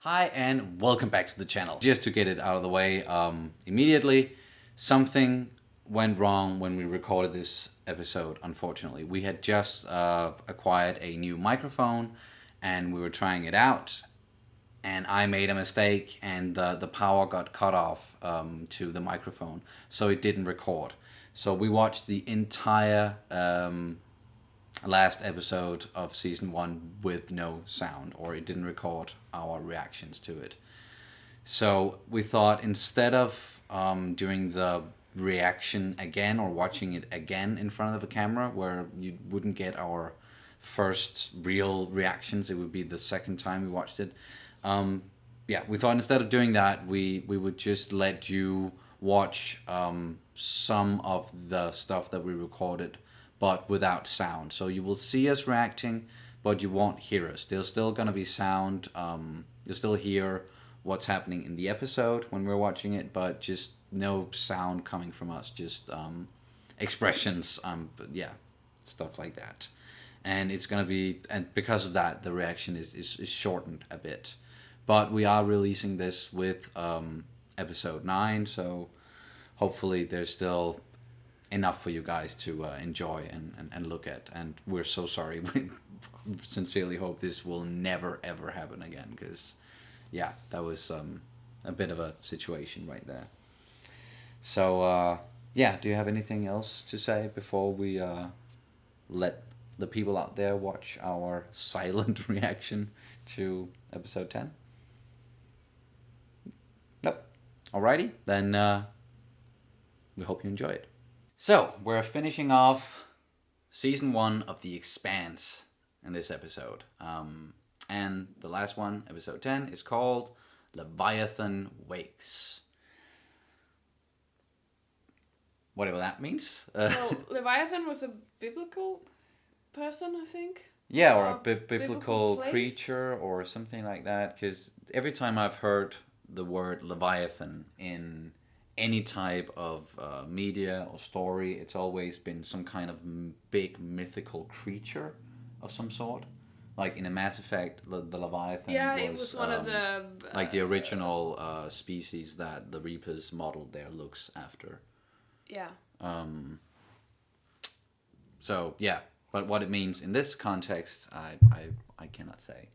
Hi and welcome back to the channel. Just to get it out of the way immediately, something went wrong when we recorded this episode, unfortunately. We had just acquired a new microphone and we were trying it out, and I made a mistake and the power got cut off to the microphone, so it didn't record. So we watched the entire last episode of season 1 with no sound, or it didn't record our reactions to it. So we thought, instead of doing the reaction again or watching it again in front of the camera, where you wouldn't get our first real reactions, it would be the second time we watched it. We thought instead of doing that, we would just let you watch some of the stuff that we recorded, but without sound. So you will see us reacting, but you won't hear us. There's still going to be sound. You'll still hear what's happening in the episode when we're watching it, but just no sound coming from us. Just expressions, stuff like that. And it's going to be, and because of that, the reaction is shortened a bit. But we are releasing this with episode 9, so hopefully there's still enough for you guys to enjoy and look at. And we're so sorry. We sincerely hope this will never ever happen again, because that was a bit of a situation right there. So do you have anything else to say before we let the people out there watch our silent reaction to episode 10? Nope. Alrighty, then we hope you enjoy it. So, we're finishing off season 1 of The Expanse in this episode. And the last one, episode 10, is called Leviathan Wakes. Whatever that means. Well, Leviathan was a biblical person, I think. Yeah, or a biblical creature or something like that. Because every time I've heard the word Leviathan in any type of media or story, it's always been some kind of big mythical creature of some sort. Like in a Mass Effect, the Leviathan it was one of the like the original species that the Reapers modeled their looks after. Yeah. But what it means in this context, I cannot say.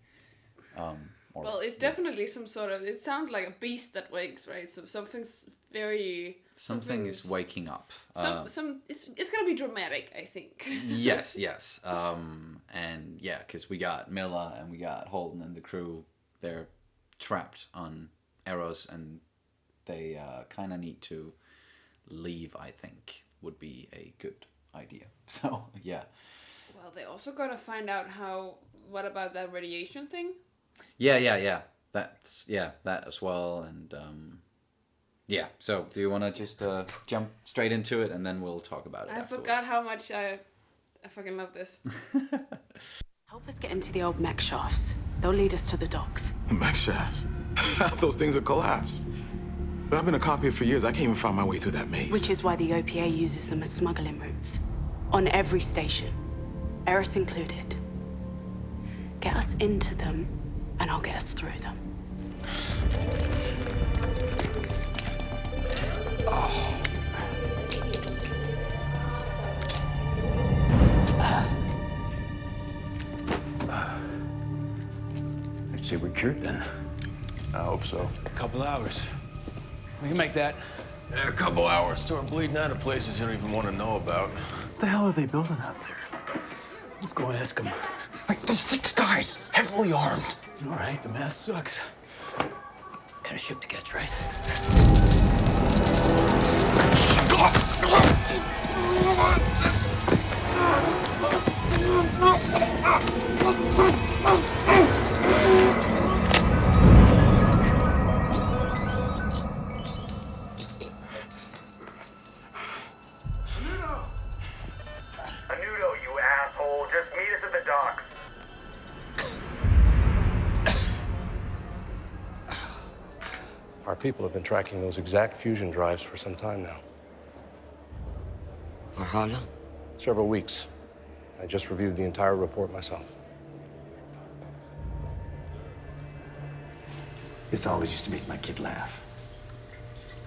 Well, it's definitely some sort of. It sounds like a beast that wakes, right? So something's very. Something is waking up. It's gonna be dramatic, I think. yes. And because we got Miller and we got Holden and the crew. They're trapped on Eros, and they kind of need to leave. I think would be a good idea. So yeah. Well, they also gotta find out what about that radiation thing? Yeah. That's that as well, and So, do you want to just jump straight into it, and then we'll talk about it? I forgot how much I fucking love this. Help us get into the old mech shafts. They'll lead us to the docks. The mech shafts? Those things are collapsed. But I've been a copier for years. I can't even find my way through that maze. Which is why the OPA uses them as smuggling routes. On every station. Eros included. Get us into them, and I'll get us through them. I'd say we're cured then. I hope so. A couple hours. We can make that. Yeah, a couple hours. Start bleeding out of places you don't even want to know about. What the hell are they building out there? Let's go ask them. Like, there's 6 guys, heavily armed. All right, the math sucks. Kind of ship to catch, right? Anudo, you asshole. Just meet us at the docks. Our people have been tracking those exact fusion drives for some time now. For how long? Several weeks. I just reviewed the entire report myself. This always used to make my kid laugh.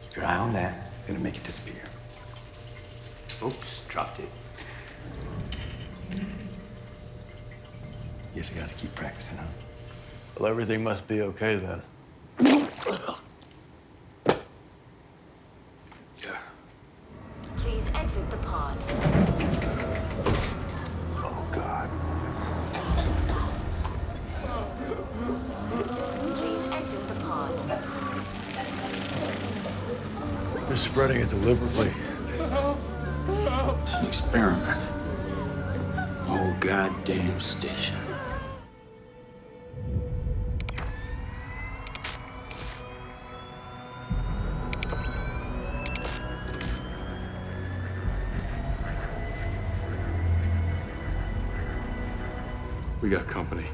Keep your eye on that, gonna make it disappear. Oops, dropped it. Guess I gotta keep practicing, huh? Well, everything must be okay then. Please exit the pod. Oh, God. Please exit the pod. They're spreading it deliberately. It's an experiment. Whole goddamn station. We got company.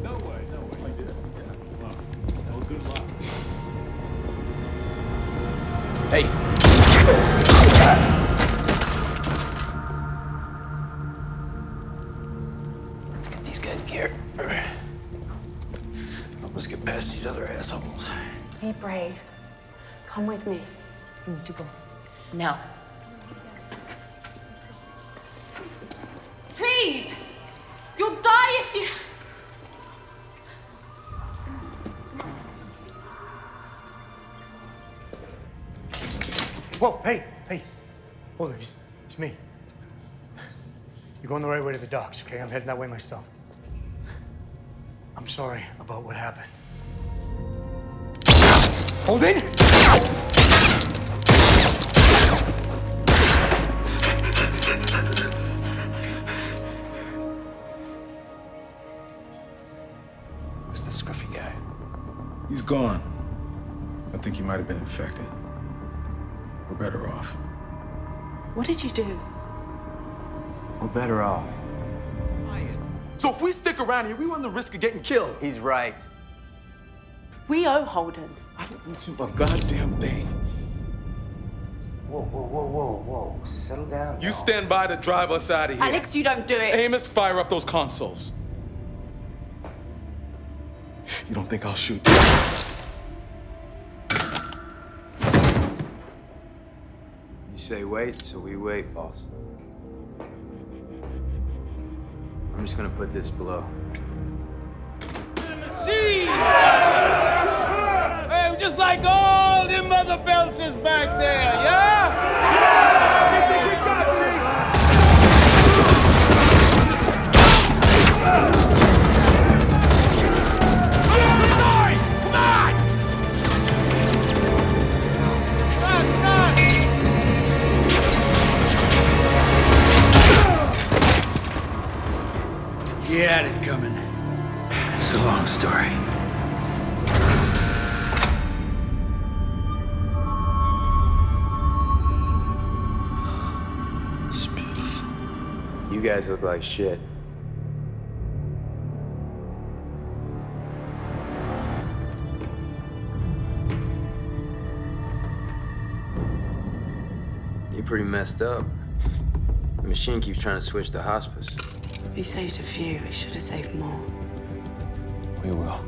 No way. I did it. Yeah. Well, good luck. Hey! Let's get these guys geared. Help us get past these other assholes. Be brave. Come with me. We need to go. Now. Please! You'll die if you... Whoa, hey. Holden, it's me. You're going the right way to the docks, okay? I'm heading that way myself. I'm sorry about what happened. Holden! Who's the scruffy guy? He's gone. I think he might have been infected. We're better off. What did you do? We're better off. So if we stick around here, we run the risk of getting killed. He's right. We owe Holden. I don't know a goddamn thing. Whoa. Settle down. You stand by to drive us out of here. Alex, you don't do it. Amos, fire up those consoles. You don't think I'll shoot? You say wait, so we wait, boss. I'm just gonna put this below. Hey, just like all them mother belters back there, yeah? You had it coming. It's a long story. It's beautiful. You guys look like shit. You're pretty messed up. The machine keeps trying to switch to hospice. We saved a few. We should have saved more. We will.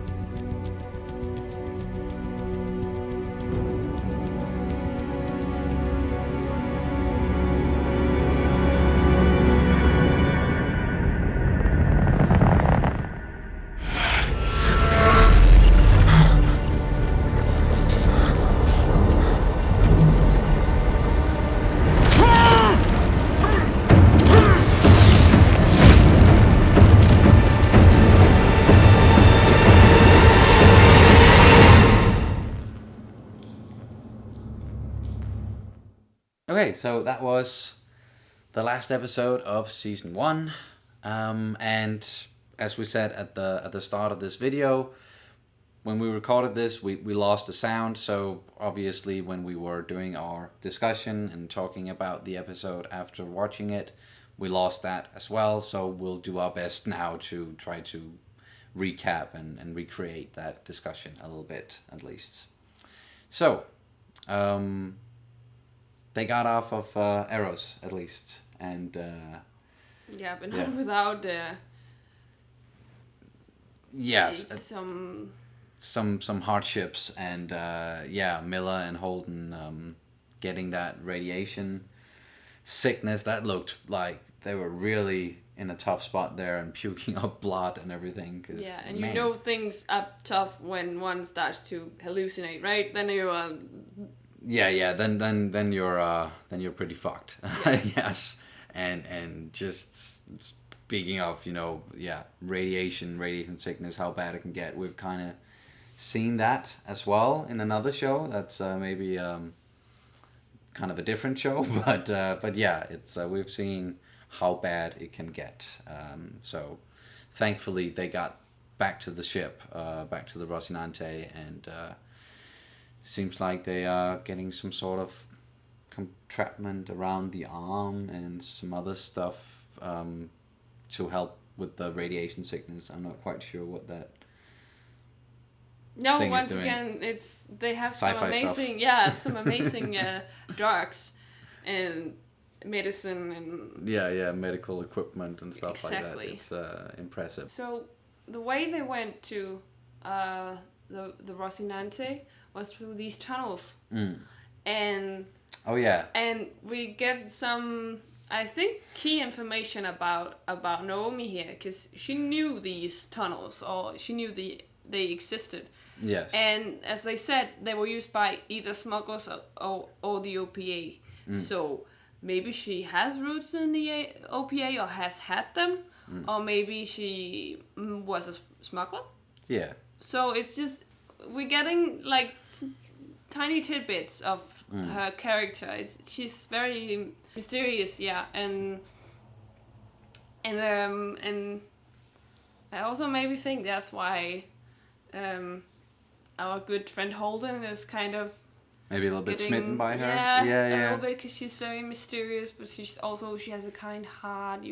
Okay, so that was the last episode of season 1, and as we said at the start of this video, when we recorded this, we lost the sound. So obviously, when we were doing our discussion and talking about the episode after watching it, we lost that as well. So we'll do our best now to try to recap and recreate that discussion a little bit, at least. So. They got off of Eros, at least, and... yeah, but not without... yes. some some hardships, and Miller and Holden getting that radiation sickness. That looked like they were really in a tough spot there and puking up blood and everything. 'Cause, yeah, and you know things are tough when one starts to hallucinate, right? Then you Then you're pretty fucked. Yeah. Yes, and just speaking of radiation sickness, how bad it can get. We've kind of seen that as well in another show. That's maybe kind of a different show, but yeah, it's we've seen how bad it can get. So thankfully they got back to the ship, back to the Rocinante, and seems like they are getting some sort of entrapment around the arm and some other stuff to help with the radiation sickness. I'm not quite sure what that No, thing once is doing. again, they have Sci-fi some amazing drugs and medicine and medical equipment and stuff exactly. like that. It's impressive. So the way they went to the Rocinante was through these tunnels, and and we get some, I think, key information about Nomi here, because she knew these tunnels, or she knew they existed. Yes. And as they said, they were used by either smugglers or the OPA. So maybe she has roots in the OPA or has had them, or maybe she was a smuggler. Yeah. So it's just, we're getting like tiny tidbits of her character. She's very mysterious, and I also maybe think that's why our good friend Holden is kind of maybe a little bit smitten by her. Yeah, a little bit, because she's very mysterious, but she has a kind heart.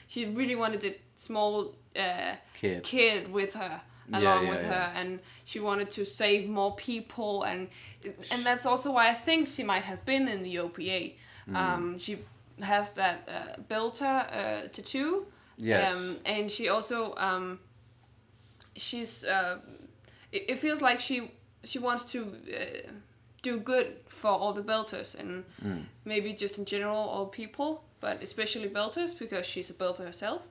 She really wanted a small kid with her. Along with her, and she wanted to save more people, and that's also why I think she might have been in the OPA. She has that Belter tattoo. Yes. And she also she's it feels like she wants to do good for all the Belters, and maybe just in general all people, but especially Belters, because she's a Belter herself.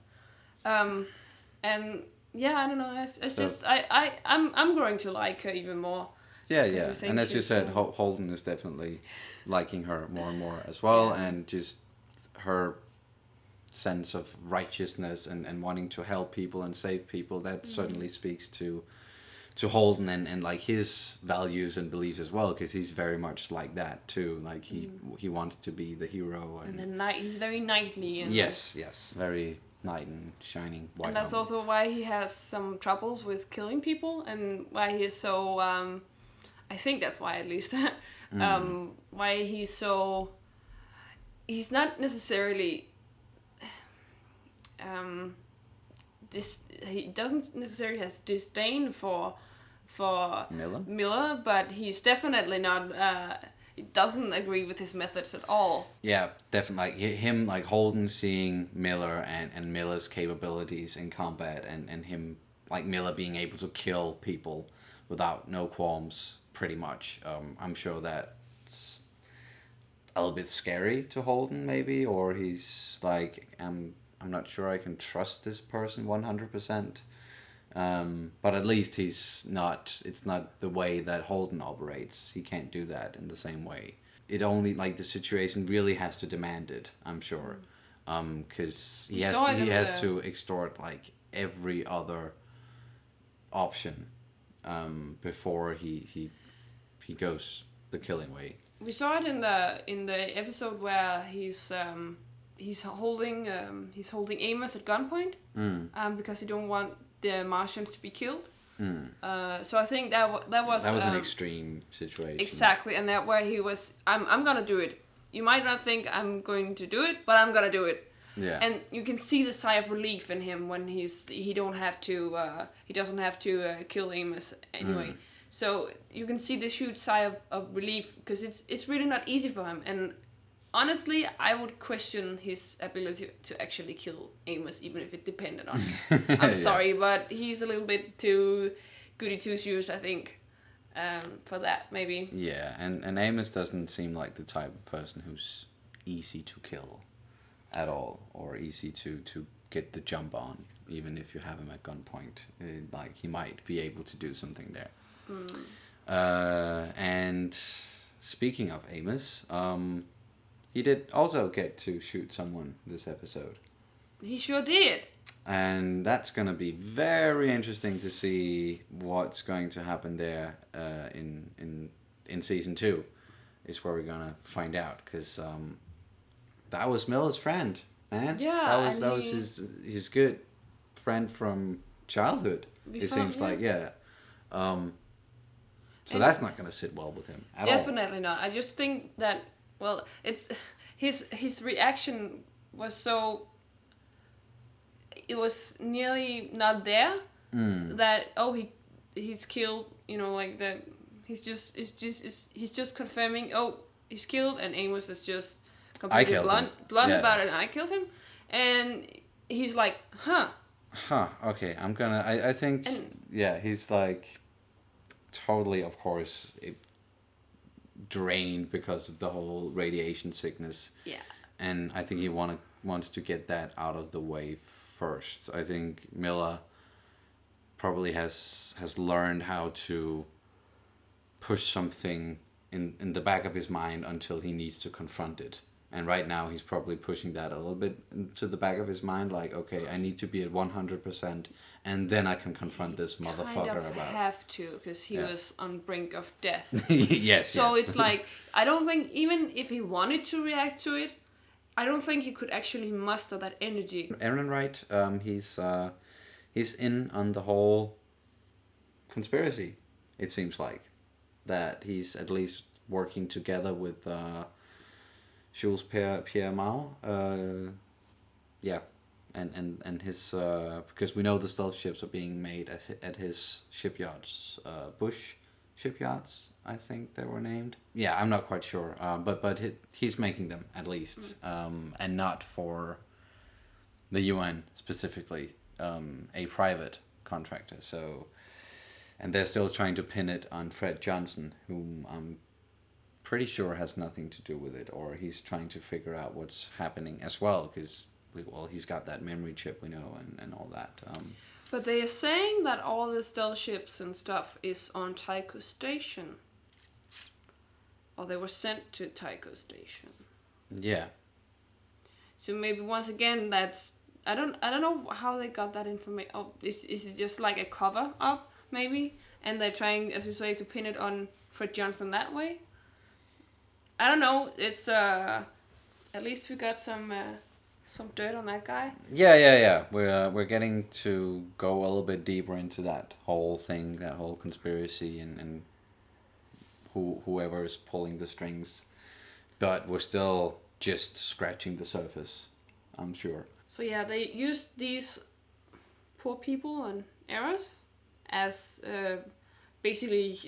And yeah, I don't know. It's just I'm growing to like her even more. Yeah. And as you said, Holden is definitely liking her more and more as well, and just her sense of righteousness and wanting to help people and save people. That certainly speaks to Holden and like his values and beliefs as well, because he's very much like that too. Like he wants to be the hero, and he's very knightly. And yes, very knight and shining white. And that's also why he has some troubles with killing people, and why he is so I think that's why, at least why he's not necessarily he doesn't necessarily has disdain for Miller, but he's definitely not he doesn't agree with his methods at all. Yeah, definitely. Like him, like Holden seeing Miller and Miller's capabilities in combat, and him, like Miller being able to kill people without no qualms, pretty much. I'm sure that's a little bit scary to Holden, maybe, or he's like, I'm not sure I can trust this person 100%. But at least it's not the way that Holden operates. He can't do that in the same way. It only, like, the situation really has to demand it, I'm sure. Because he has to extort, like, every other option before he goes the killing way. We saw it in the episode where he's holding Amos at gunpoint because he don't want the Martians to be killed. So I think that was an extreme situation. Exactly, and that where he was, I'm gonna do it. You might not think I'm going to do it, but I'm gonna do it. Yeah. And you can see the sigh of relief in him when he doesn't have to kill Amos anyway. So you can see this huge sigh of relief, because it's really not easy for him. And honestly, I would question his ability to actually kill Amos, even if it depended on him. I'm sorry, but he's a little bit too goody two shoes, I think, for that maybe. Yeah, and Amos doesn't seem like the type of person who's easy to kill at all, or easy to get the jump on, even if you have him at gunpoint. Like, he might be able to do something there. And speaking of Amos, he did also get to shoot someone this episode. He sure did. And that's going to be very interesting to see what's going to happen there in season 2, is where we're going to find out. Because that was Miller's friend, man. Yeah. That was his good friend from childhood, it seems like, yeah. So that's not going to sit well with him at all. Definitely not. I just think that, well, it's his reaction was so... It was nearly not there. That he's killed. You know, like that. He's just confirming. Oh, he's killed, and Amos is just completely blunt about it. And I killed him, and he's like, Okay, I'm gonna. I think. He's like totally, of course, drained because of the whole radiation sickness. Yeah. And I think he wants to get that out of the way first. I think Miller probably has learned how to push something in the back of his mind until he needs to confront it. And right now he's probably pushing that a little bit into the back of his mind, like, okay, I need to be at 100%, and then I can confront this motherfucker kind of about. Have to, because he was on brink of death. Yes. So it's like, I don't think, even if he wanted to react to it, I don't think he could actually muster that energy. Aaron Wright, he's in on the whole conspiracy. It seems like that he's at least working together with Jules Pierre Mao. And his because we know the stealth ships are being made at his shipyards, Bush shipyards, I think they were named. Yeah, I'm not quite sure. But he's making them at least, and not for the UN specifically, a private contractor. So, and they're still trying to pin it on Fred Johnson, whom I'm pretty sure has nothing to do with it, or he's trying to figure out what's happening as well, because he's got that memory chip, we know, and all that. But they are saying that all the stealth ships and stuff is on Tycho Station. Or they were sent to Tycho Station. Yeah. So maybe once again, that's... I don't know how they got that information. Oh, is it just like a cover up, maybe? And they're trying, as you say, to pin it on Fred Johnson that way? I don't know. It's at least we got some dirt on that guy. Yeah. We're getting to go a little bit deeper into that whole thing, that whole conspiracy, and whoever is pulling the strings, but we're still just scratching the surface, I'm sure. So yeah, they used these poor people on Eros as basically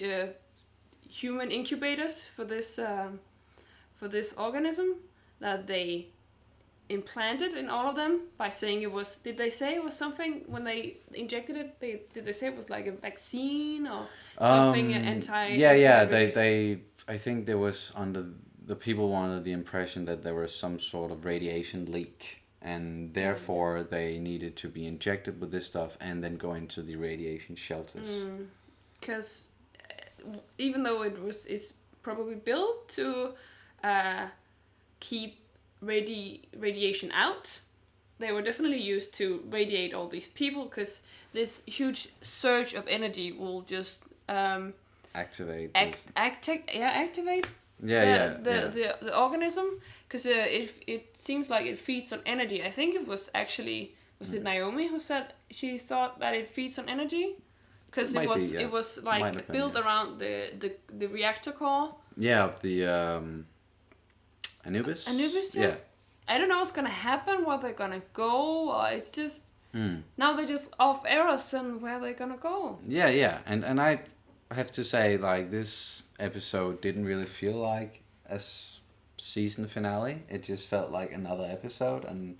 human incubators for this organism that they implanted in all of them by saying it was... Did they say it was something when they injected it? Did they say it was like a vaccine or something Yeah. They I think there was the people were under the impression that there was some sort of radiation leak, and therefore they needed to be injected with this stuff and then go into the radiation shelters. Because even though it's probably built to keep radiation out, they were definitely used to radiate all these people, because this huge surge of energy will just activate the organism, because it seems like it feeds on energy. I think it was actually it Nomi who said she thought that it feeds on energy, because it was like built around the reactor core. Yeah, of the Anubis. Yeah. I don't know what's gonna happen, where they're gonna go, or it's just now they're just off Eros, and where they're gonna go. Yeah, and I have to say, like, this episode didn't really feel like a season finale. It just felt like another episode, and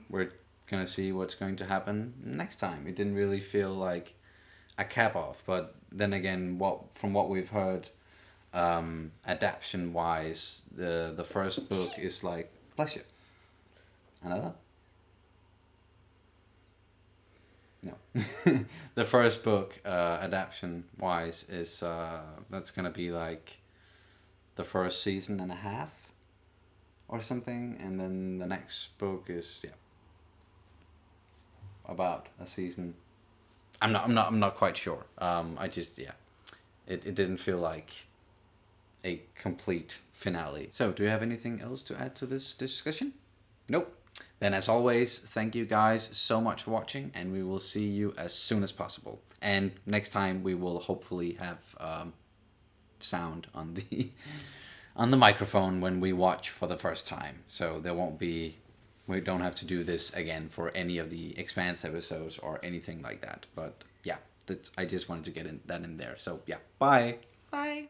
we're gonna see what's going to happen next time. It didn't really feel like a cap off. But then again, from what we've heard, adaptation wise, the first book is like pleasure. Another? No. The first book, adaptation wise, is that's gonna be like the first season and a half or something, and then the next book is about a season. I'm not quite sure. I just it didn't feel like a complete finale. So, do you have anything else to add to this discussion? Nope. Then, as always, thank you guys so much for watching, and we will see you as soon as possible. And next time we will hopefully have sound on the on the microphone when we watch for the first time. So we don't have to do this again for any of the Expanse episodes or anything like that. But yeah, I just wanted to get that in there. So yeah, bye. Bye.